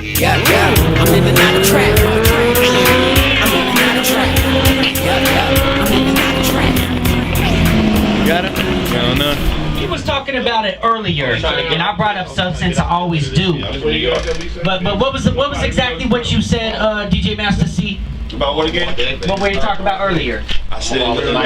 Yeah, yeah, I'm living out of track. I'm living out of track. Yeah, yeah, I'm living out of track. Got it? I don't know. He was talking about it earlier, and I brought up substance. I always do. But what was exactly what you said, DJ Master C? About what again? What were you talking about earlier? I said, hold on.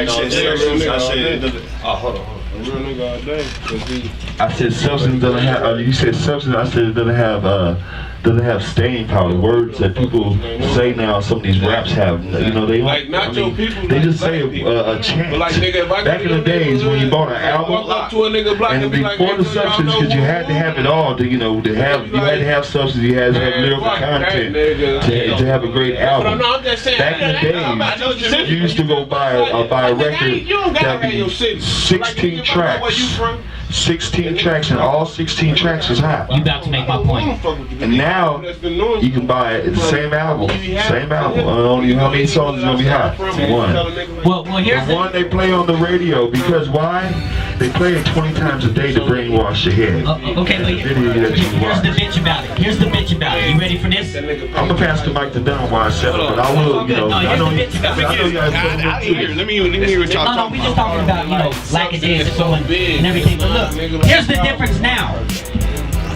I said substance doesn't have. You said substance. I said it doesn't have staying power. Words that people say now, some of these raps have. You know, they like not your people. They just say a chant. Like, nigga, back in the days when you bought an album, and before the substance, because you had to have it all. To, you know, to have you had to have substance. You had to have lyrical content to have a great album. Back in the days, you used to go buy a record that be 16 tracks. 16 tracks, and all 16 tracks is hot. You about to make my point. And now you can buy it, the same album. Only how many songs is gonna be hot? One. Well, here's the one they play on the radio, because why? They play it 20 times a day to brainwash your head. Okay, but here's the bitch about it. Here's the bitch about it. You ready for this? I'm gonna pass the mic to Don while I settle, but I will, you know. I know you guys. Let me hear what y'all talking about. No, we just talking about, you know, lackadaisical and everything. But look, here's the difference now.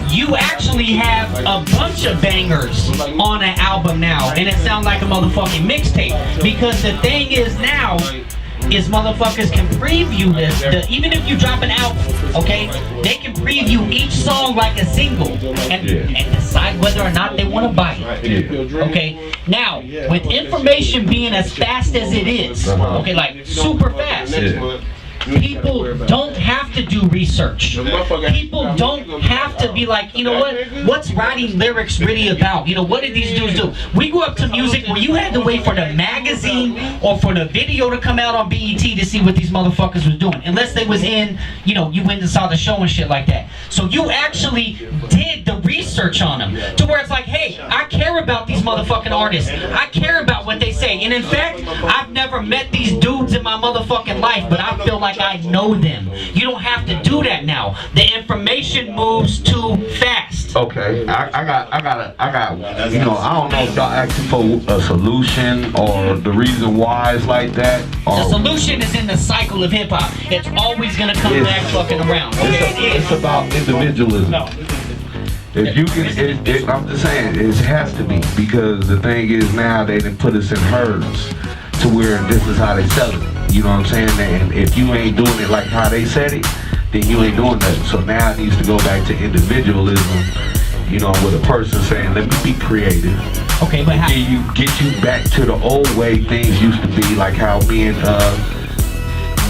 You actually have a bunch of bangers on an album now, and it sounds like a motherfucking mixtape. Because the thing is now, is motherfuckers can preview this. Even if you drop an album, okay, they can preview each song like a single and decide whether or not they want to buy it. Okay, now with information being as fast as it is, okay, like super fast. People don't have to do research. People don't have to be like, you know what? What's writing lyrics really about? You know, what did these dudes do? We grew up to music where you had to wait for the magazine or for the video to come out on BET to see what these motherfuckers was doing. Unless they was in, you know, you went and saw the show and shit like that. So you actually did the research on them to where it's like, hey, I care about these motherfucking artists. I care about what they say. And in fact, I've never met these dudes in my motherfucking life, but I feel like I know them. You don't have to do that now. The information moves too fast. Okay, I got. You know, I don't know if y'all asking for a solution or the reason why it's like that. The solution is in the cycle of hip hop. It's always gonna come back fucking around. Okay, it's about individualism. No. If you can, I'm just saying, it has to be, because the thing is now they done put us in herds to where this is how they sell it. You know what I'm saying? And if you ain't doing it like how they said it, then you ain't doing nothing. So now it needs to go back to individualism, you know, with a person saying, let me be creative. Okay, but how? Then you get you back to the old way things used to be, like how me and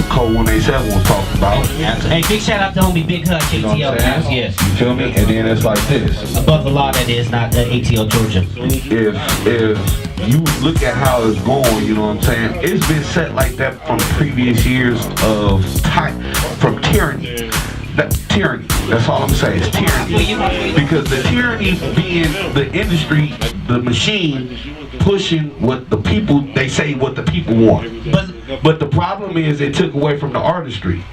Code 187 was talking about. Hey, big shout out to homie Big Hut, ATL. Yes. You feel me? And then it's like this. Above the law, that is, not ATL Georgia. If you look at how it's going, you know what I'm saying? It's been set like that from previous years of time, from tyranny. Tyranny. That's all I'm saying. It's tyranny. Because the tyranny being the industry, the machine, pushing what the people, they say what the people want. But the problem is it took away from the artistry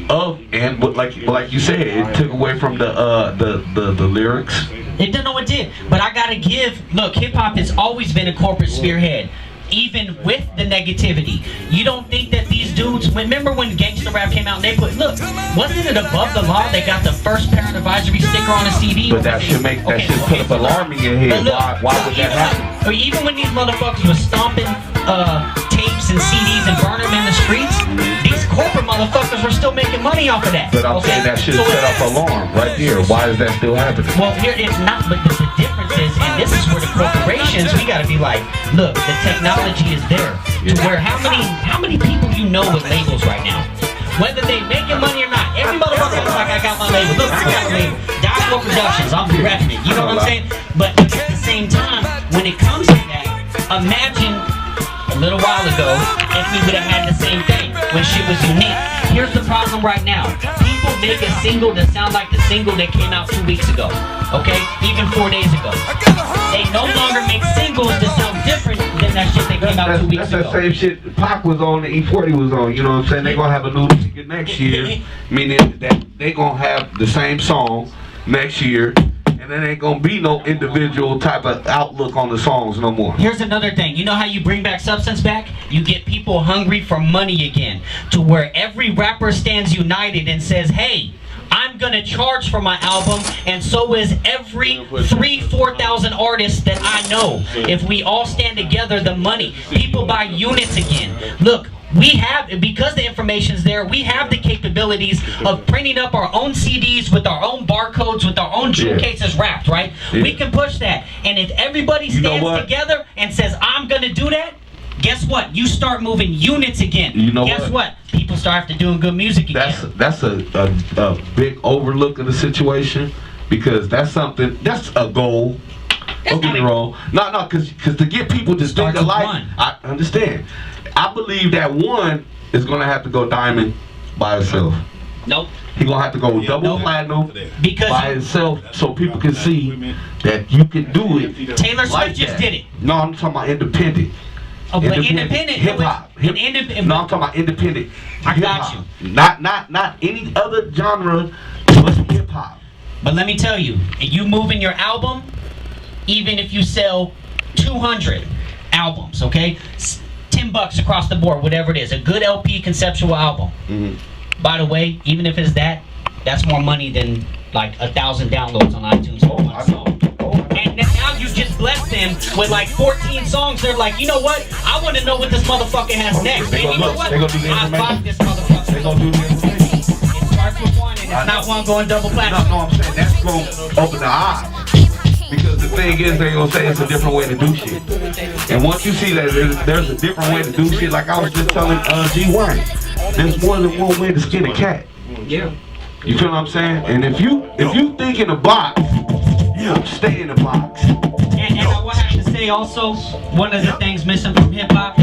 but like you said, it took away from the lyrics. It didn't know it did. But I gotta look, hip hop has always been a corporate spearhead. Even with the negativity, you don't think that these dudes, remember when gangsta rap came out and they put, look, wasn't it above the law they got the first parent advisory sticker on a CD? But that should put up alarm in your head. Why would that happen? Or even when these motherfuckers were stomping tapes and CDs and burning them in the streets, these corporate motherfuckers were still making money off of that. But I'm saying that should set up alarm right there. Why is that still happening? Well, here it's not, but the difference is, and this is where the corporations, we gotta be like, look, the technology is there. To where how many people you know with labels right now? Whether they making money or not, every motherfucker looks like I got my label. Look, I got a label. Dial Productions, I'm repping it. You know what I'm saying? But at the same time, when it comes to that, imagine a little while ago if we would have had the same thing when shit was unique. Here's the problem right now. People make a single that sound like the single that came out 2 weeks ago. Okay? Even 4 days ago. They no longer make singles that sound different than that shit that came out 2 weeks ago. That's that same shit Pac was on, the E40 was on, you know what I'm saying? They're gonna have a new single next year, meaning that they gonna have the same song next year, And there ain't gonna be no individual type of outlook on the songs no more. Here's another thing. You know how you bring back substance back? You get people hungry for money again. To where every rapper stands united and says, hey, I'm gonna charge for my album, and so is every 4,000 artists that I know. If we all stand together, the money, people buy units again. Look, we have, because the information's there, we have the capabilities of printing up our own CDs with our own barcodes, with our own jewel cases wrapped, right? Yeah. We can push that. And if everybody stands together and says, I'm gonna do that, guess what? You start moving units again. You know guess what? People start after doing good music again. That's a big overlook of the situation, because that's something, that's a goal. Don't get me wrong. No, because to get people to think alike, I understand. I believe that one is gonna have to go diamond by itself. Nope. He gonna have to go double platinum by himself, so people can see that you can do it. Taylor Swift like just that. did it. No, I'm talking about independent. Oh, but independent hip hop. No, I'm talking about independent. I got you. Not any other genre, but hip hop. But let me tell you, if you move in your album, even if you sell 200 albums, okay, $10 across the board, whatever it is, a good LP conceptual album. By the way, even if it's that's more money than like 1,000 downloads on iTunes. And now you just bless them with like 14 songs. They're like, you know what? I want to know what this motherfucker has next. And you know what? I bought this motherfucker. They gonna do the information. It starts with one, and it's not one going double platinum. No, I'm saying that's gonna open the eyes. Because the thing is, they're gonna say it's a different way to do shit. And once you see that there's a different way to do shit, like I was just telling G Wayne, there's more than one way to skin a cat. Yeah. You feel what I'm saying? And if you think in a box, you stay in the box. And I will have to say also, one of the things missing from hip hop